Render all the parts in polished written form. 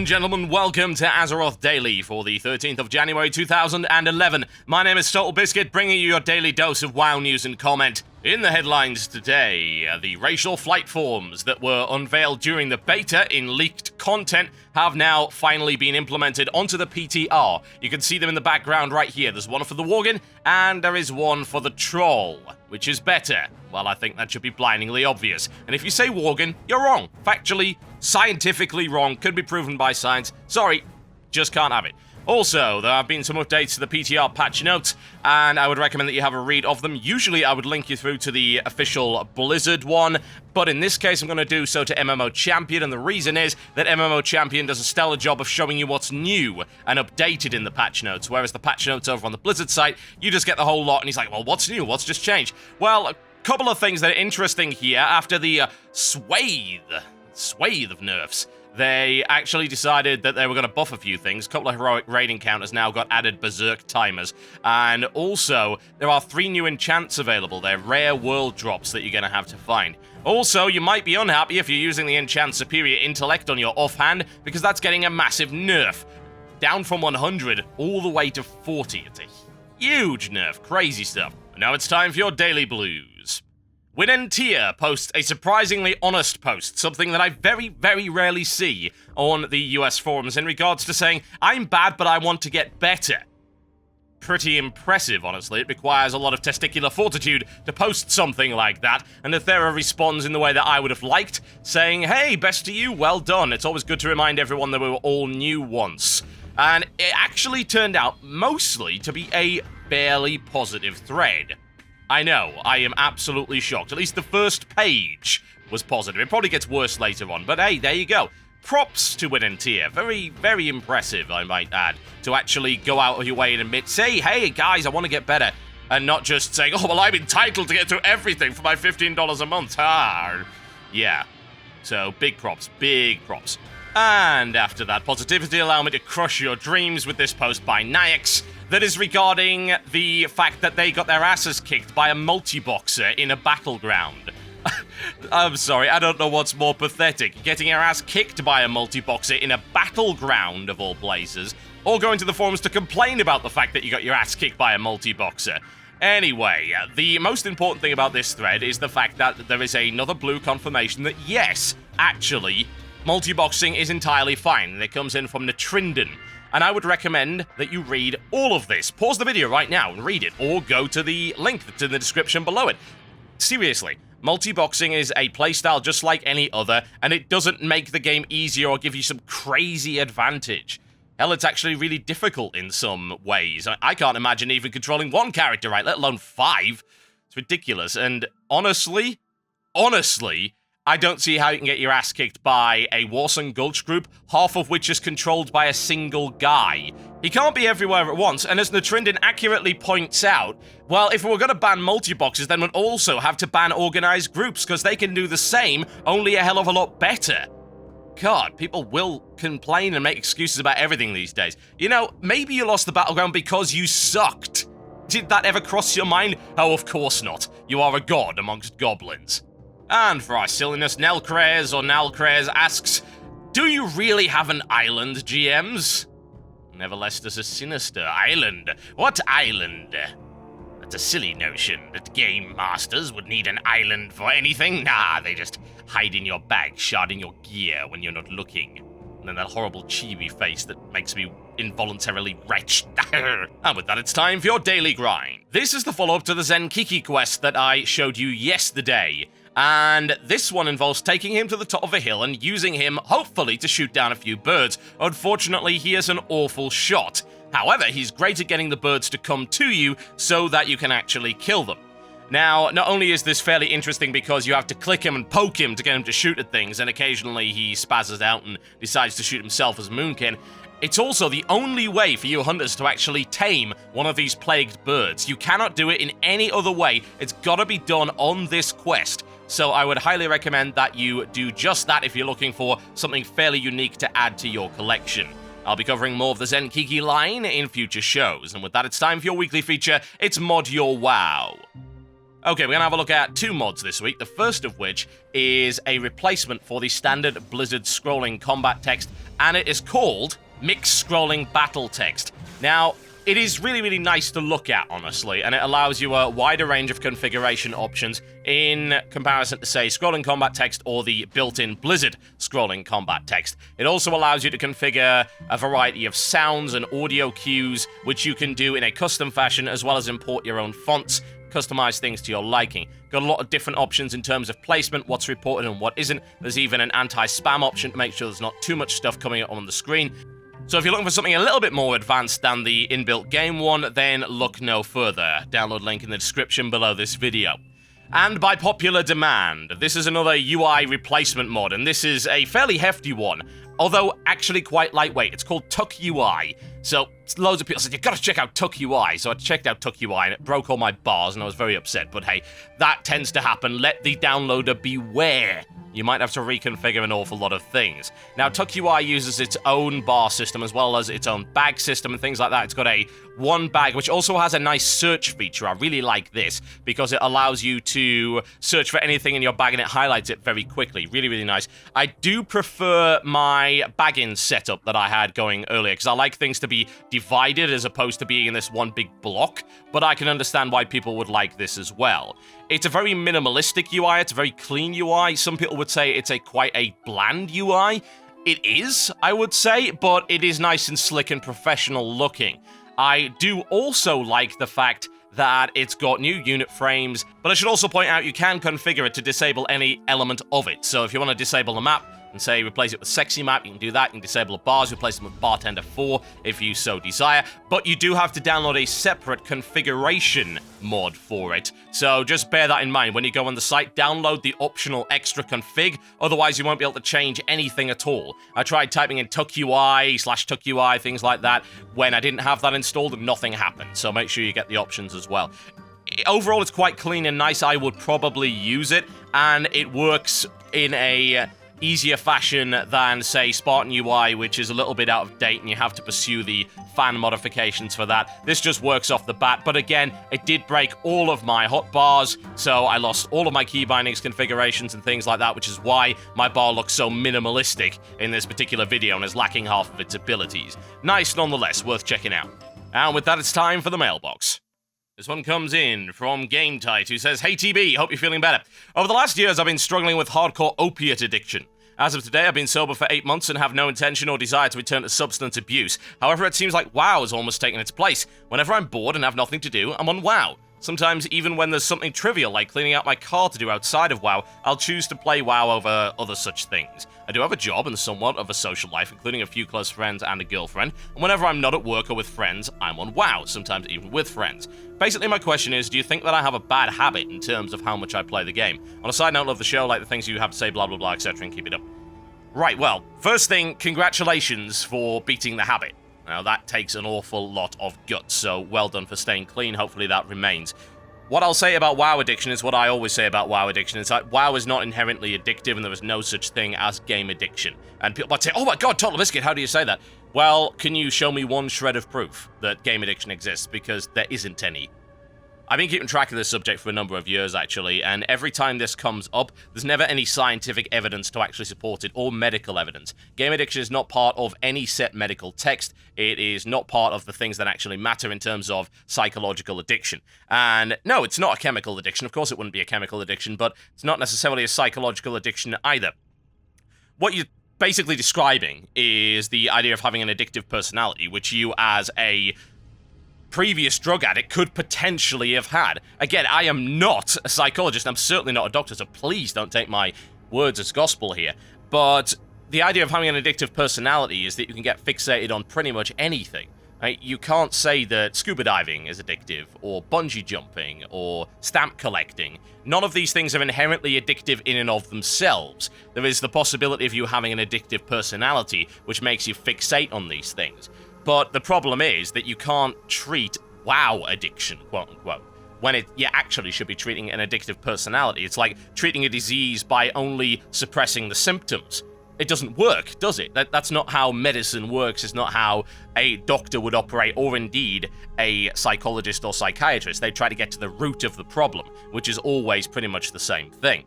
and gentlemen, welcome to Azeroth Daily for the 13th of January 2011. My name is TotalBiscuit, bringing you your daily dose of WoW news and comment. In the headlines today, the racial flight forms that were unveiled during the beta in leaked content have now finally been implemented onto the PTR. You can see them in the background right here. There's one for the Worgen, and there is one for the Troll. Which is better? Well, I think that should be blindingly obvious. And if you say Worgen, you're wrong. Factually, scientifically wrong. Could be proven by science. Sorry, just can't have it. Also, there have been some updates to the PTR patch notes, and I would recommend that you have a read of them. Usually, I would link you through to the official Blizzard one, but in this case, I'm going to do so to MMO Champion, and the reason is that MMO Champion does a stellar job of showing you what's new and updated in the patch notes, whereas the patch notes over on the Blizzard site, you just get the whole lot, and he's like, well, what's new? What's just changed? Well, a couple of things that are interesting here after the swathe of nerfs. They actually decided that they were going to buff a few things. A couple of heroic raid encounters now got added berserk timers. And also, there are 3 new enchants available. They're rare world drops that you're going to have to find. Also, you might be unhappy if you're using the enchant superior intellect on your offhand, because that's getting a massive nerf. Down from 100 all the way to 40. It's a huge nerf. Crazy stuff. But now it's time for your daily blues. Winentia posts a surprisingly honest post, something that I very, very rarely see on the US forums in regards to saying, I'm bad, but I want to get better. Pretty impressive, honestly. It requires a lot of testicular fortitude to post something like that, and Athera responds in the way that I would have liked, saying, hey, best to you, well done. It's always good to remind everyone that we were all new once. And it actually turned out mostly to be a fairly positive thread. I know, I am absolutely shocked. At least the first page was positive. It probably gets worse later on, but hey, there you go. Props to Winentia. Very, very impressive, I might add, to actually go out of your way and admit, say, hey, guys, I want to get better. And not just saying, oh, well, I'm entitled to get through everything for my $15 a month. Ah, yeah. So, big props, big props. And after that positivity, allow me to crush your dreams with this post by Nyx that is regarding the fact that they got their asses kicked by a multi-boxer in a battleground. I'm sorry, I don't know what's more pathetic, getting your ass kicked by a multi-boxer in a battleground of all places, or going to the forums to complain about the fact that you got your ass kicked by a multi-boxer. Anyway, the most important thing about this thread is the fact that there is another blue confirmation that yes, actually, multi-boxing is entirely fine, and it comes in from Natrinden. And I would recommend that you read all of this. Pause the video right now and read it, or go to the link that's in the description below it. Seriously, multi-boxing is a playstyle just like any other, and it doesn't make the game easier or give you some crazy advantage. Hell, it's actually really difficult in some ways. I can't imagine even controlling one character right, let alone 5. It's ridiculous, and honestly, I don't see how you can get your ass kicked by a Warsong Gulch group, half of which is controlled by a single guy. He can't be everywhere at once, and as Natrinden accurately points out, well, if we were going to ban multi-boxes, then we'd also have to ban organized groups, because they can do the same, only a hell of a lot better. God, people will complain and make excuses about everything these days. You know, maybe you lost the battleground because you sucked. Did that ever cross your mind? Oh, of course not. You are a god amongst goblins. And for our silliness, Nalcraze asks, do you really have an island, GMs? Nevertheless, there's a sinister island. What island? That's a silly notion that game masters would need an island for anything. Nah, they just hide in your bag, sharding your gear when you're not looking. And then that horrible chibi face that makes me involuntarily retched. And with that, it's time for your daily grind. This is the follow-up to the Zenkiki quest that I showed you yesterday. And this one involves taking him to the top of a hill and using him, hopefully, to shoot down a few birds. Unfortunately, he is an awful shot. However, he's great at getting the birds to come to you so that you can actually kill them. Now, not only is this fairly interesting because you have to click him and poke him to get him to shoot at things, and occasionally he spazzes out and decides to shoot himself as Moonkin, it's also the only way for you hunters to actually tame one of these plagued birds. You cannot do it in any other way. It's gotta be done on this quest. So I would highly recommend that you do just that if you're looking for something fairly unique to add to your collection. I'll be covering more of the Zenkiki line in future shows, and with that, it's time for your weekly feature. It's Mod Your WoW. Okay, we're going to have a look at 2 mods this week, the first of which is a replacement for the standard Blizzard scrolling combat text, and it is called Mixed Scrolling Battle Text. Now, it is really, really nice to look at, honestly, and it allows you a wider range of configuration options in comparison to, say, scrolling combat text or the built-in Blizzard scrolling combat text. It also allows you to configure a variety of sounds and audio cues, which you can do in a custom fashion, as well as import your own fonts, customize things to your liking. Got a lot of different options in terms of placement, what's reported and what isn't. There's even an anti-spam option to make sure there's not too much stuff coming up on the screen. So if you're looking for something a little bit more advanced than the inbuilt game one, then look no further. Download link in the description below this video. And by popular demand, this is another UI replacement mod, and this is a fairly hefty one, although actually quite lightweight. It's called Tuck UI. So loads of people said, you've got to check out Tuck UI. So I checked out Tuck UI, and it broke all my bars, and I was very upset. But hey, that tends to happen. Let the downloader beware. You might have to reconfigure an awful lot of things. Now, Tuck UI uses its own bar system as well as its own bag system and things like that. It's got a one bag, which also has a nice search feature. I really like this because it allows you to search for anything in your bag and it highlights it very quickly. Really, really nice. I do prefer my bagging setup that I had going earlier because I like things to be divided as opposed to being in this one big block, but I can understand why people would like this as well. It's a very minimalistic UI, it's a very clean UI. Some people would say it's quite a bland UI. It is, I would say, but it is nice and slick and professional looking. I do also like the fact that it's got new unit frames, but I should also point out you can configure it to disable any element of it. So if you want to disable the map, and say replace it with sexy map, you can do that. You can disable the bars, replace them with bartender 4 if you so desire, but you do have to download a separate configuration mod for it. So just bear that in mind. When you go on the site, download the optional extra config, otherwise you won't be able to change anything at all. I tried typing in Tuck UI / Tuck UI, things like that, when I didn't have that installed and nothing happened, so make sure you get the options as well. Overall, it's quite clean and nice. I would probably use it, and it works in a easier fashion than, say, Spartan UI, which is a little bit out of date and you have to pursue the fan modifications for that. This just works off the bat, but again, it did break all of my hotbars, so I lost all of my key bindings, configurations, and things like that, which is why my bar looks so minimalistic in this particular video and is lacking half of its abilities. Nice nonetheless, worth checking out. And with that, it's time for the mailbox. This one comes in from GameTight, who says, "Hey TB, hope you're feeling better. Over the last years, I've been struggling with hardcore opiate addiction. As of today, I've been sober for 8 months and have no intention or desire to return to substance abuse. However, it seems like WoW has almost taken its place. Whenever I'm bored and have nothing to do, I'm on WoW. Sometimes, even when there's something trivial like cleaning out my car to do outside of WoW, I'll choose to play WoW over other such things. I do have a job and somewhat of a social life, including a few close friends and a girlfriend, and whenever I'm not at work or with friends, I'm on WoW, sometimes even with friends. Basically, my question is, do you think that I have a bad habit in terms of how much I play the game? On a side note, love the show, like the things you have to say, blah blah blah, etc., and keep it up." Right, well, first thing, congratulations for beating the habit. Now, that takes an awful lot of guts, so well done for staying clean. Hopefully that remains. What I'll say about WoW addiction is what I always say about WoW addiction. It's like WoW is not inherently addictive and there is no such thing as game addiction. And people might say, "Oh my god, TotalBiscuit, how do you say that?" Well, can you show me one shred of proof that game addiction exists? Because there isn't any. I've been keeping track of this subject for a number of years, actually, and every time this comes up, there's never any scientific evidence to actually support it, or medical evidence. Game addiction is not part of any set medical text. It is not part of the things that actually matter in terms of psychological addiction. And no, it's not a chemical addiction. Of course it wouldn't be a chemical addiction, but it's not necessarily a psychological addiction either. What you're basically describing is the idea of having an addictive personality, which you, as a previous drug addict, could potentially have had. Again, I am not a psychologist, I'm certainly not a doctor, so please don't take my words as gospel here. But the idea of having an addictive personality is that you can get fixated on pretty much anything. Right? You can't say that scuba diving is addictive, or bungee jumping, or stamp collecting. None of these things are inherently addictive in and of themselves. There is the possibility of you having an addictive personality, which makes you fixate on these things. But the problem is that you can't treat WoW addiction, quote-unquote, when you actually should be treating an addictive personality. It's like treating a disease by only suppressing the symptoms. It doesn't work, does it? That's not how medicine works. It's not how a doctor would operate, or indeed a psychologist or psychiatrist. They try to get to the root of the problem, which is always pretty much the same thing.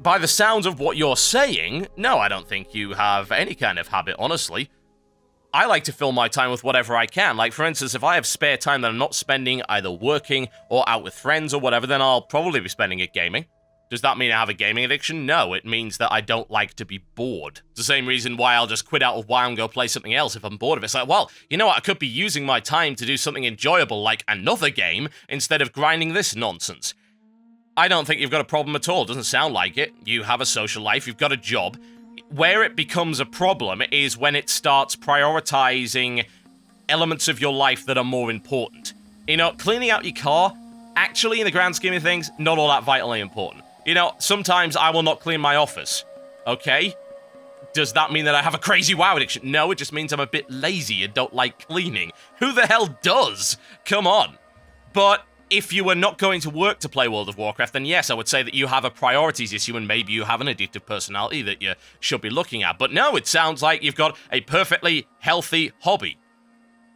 By the sounds of what you're saying, no, I don't think you have any kind of habit, honestly. I like to fill my time with whatever I can. Like, for instance, if I have spare time that I'm not spending either working or out with friends or whatever, then I'll probably be spending it gaming. Does that mean I have a gaming addiction? No, it means that I don't like to be bored. It's the same reason why I'll just quit out of WoW and go play something else if I'm bored of it. It's like, well, you know what? I could be using my time to do something enjoyable like another game instead of grinding this nonsense. I don't think you've got a problem at all. It doesn't sound like it. You have a social life. You've got a job. Where it becomes a problem is when it starts prioritizing elements of your life that are more important. You know, cleaning out your car, actually, in the grand scheme of things, not all that vitally important. You know, sometimes I will not clean my office, okay? Does that mean that I have a crazy WoW addiction? No, it just means I'm a bit lazy and don't like cleaning. Who the hell does? Come on. But if you were not going to work to play World of Warcraft, then yes, I would say that you have a priorities issue and maybe you have an addictive personality that you should be looking at. But no, it sounds like you've got a perfectly healthy hobby.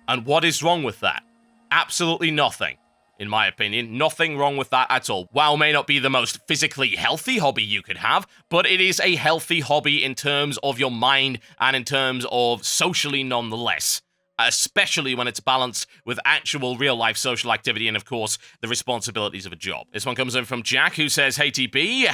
And what is wrong with that? Absolutely nothing. In my opinion, nothing wrong with that at all. WoW may not be the most physically healthy hobby you could have, but it is a healthy hobby in terms of your mind and in terms of socially nonetheless. Especially when it's balanced with actual real-life social activity and, of course, the responsibilities of a job. This one comes in from Jack, who says, "Hey TB,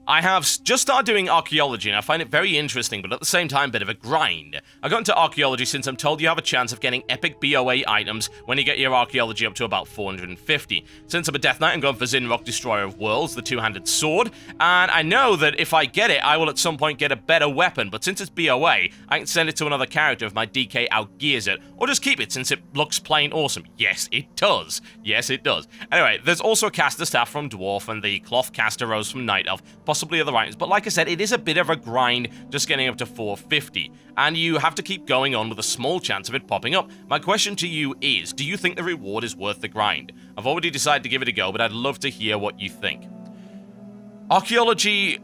I have just started doing archaeology and I find it very interesting, but at the same time, a bit of a grind. I got into archaeology since I'm told you have a chance of getting epic BOA items when you get your archaeology up to about 450. Since I'm a Death Knight, I'm going for Zinrock, Destroyer of Worlds, the two-handed sword, and I know that if I get it, I will at some point get a better weapon, but since it's BOA, I can send it to another character if my DK outgears it, or just keep it since it looks plain awesome. Yes, it does. Yes, it does. Anyway, there's also a caster staff from Dwarf and the cloth caster rose from Night Elf, possibly other items, but like I said, it is a bit of a grind just getting up to 450, and you have to keep going on with a small chance of it popping up. My question to you is, do you think the reward is worth the grind? I've already decided to give it a go, but I'd love to hear what you think. Archaeology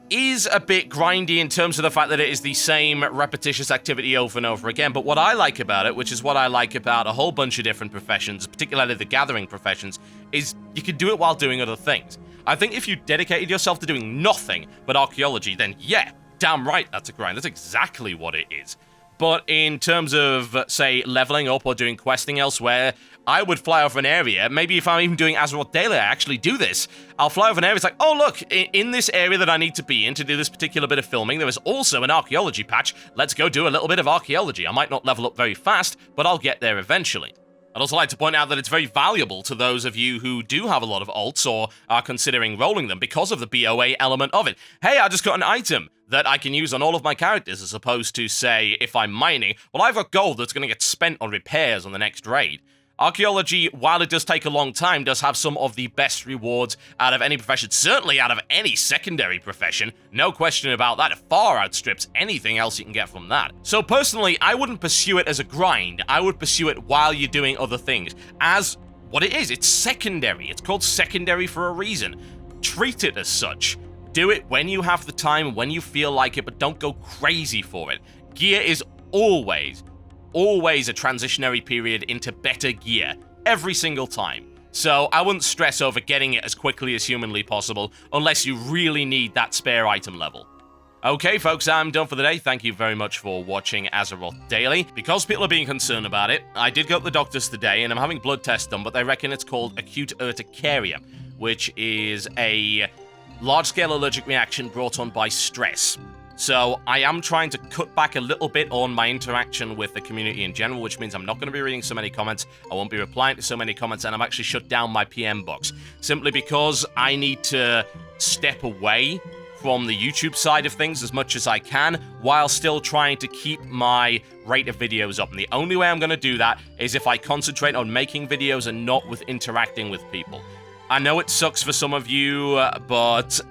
is a bit grindy in terms of the fact that it is the same repetitious activity over and over again, but what I like about it, which is what I like about a whole bunch of different professions, particularly the gathering professions, is you can do it while doing other things. I think if you dedicated yourself to doing nothing but archaeology, then yeah, damn right, that's a grind. That's exactly what it is. But in terms of, say, leveling up or doing questing elsewhere, I would fly over an area. Maybe if I'm even doing Azeroth Daily, I actually do this. I'll fly over an area, it's like, oh look, in this area that I need to be in to do this particular bit of filming, there is also an archaeology patch. Let's go do a little bit of archaeology. I might not level up very fast, but I'll get there eventually. I'd also like to point out that it's very valuable to those of you who do have a lot of alts or are considering rolling them because of the BOA element of it. Hey, I just got an item that I can use on all of my characters, as opposed to, say, if I'm mining, well, I've got gold that's going to get spent on repairs on the next raid. Archaeology, while it does take a long time, does have some of the best rewards out of any profession, certainly out of any secondary profession. No question about that. It far outstrips anything else you can get from that. So personally, I wouldn't pursue it as a grind. I would pursue it while you're doing other things. As what it is, it's secondary. It's called secondary for a reason. Treat it as such. Do it when you have the time, when you feel like it, but don't go crazy for it. Gear is always a transitionary period into better gear, every single time. So I wouldn't stress over getting it as quickly as humanly possible, unless you really need that spare item level. Okay, folks, I'm done for the day. Thank you very much for watching Azeroth Daily. Because people are being concerned about it, I did go to the doctors today, and I'm having blood tests done, but they reckon it's called acute urticaria, which is a large-scale allergic reaction brought on by stress. So I am trying to cut back a little bit on my interaction with the community in general, which means I'm not going to be reading so many comments, I won't be replying to so many comments, and I've actually shut down my PM box, simply because I need to step away from the YouTube side of things as much as I can, while still trying to keep my rate of videos up. And the only way I'm going to do that is if I concentrate on making videos and not with interacting with people. I know it sucks for some of you, but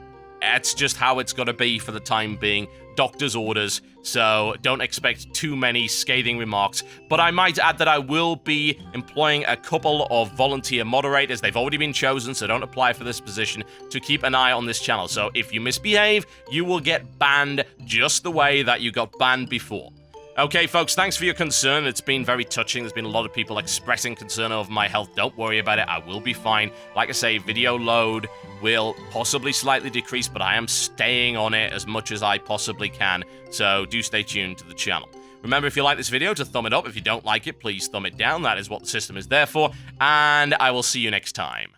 it's just how it's got to be for the time being. Doctor's orders. so don't expect too many scathing remarks. But I might add that I will be employing a couple of volunteer moderators. They've already been chosen, so don't apply for this position, to keep an eye on this channel. So if you misbehave, you will get banned just the way that you got banned before. Okay, folks, thanks for your concern. It's been very touching. There's been a lot of people expressing concern over my health. Don't worry about it. I will be fine. Like I say, video load will possibly slightly decrease, but I am staying on it as much as I possibly can. So do stay tuned to the channel. Remember, if you like this video, to thumb it up. If you don't like it, please thumb it down. That is what the system is there for. And I will see you next time.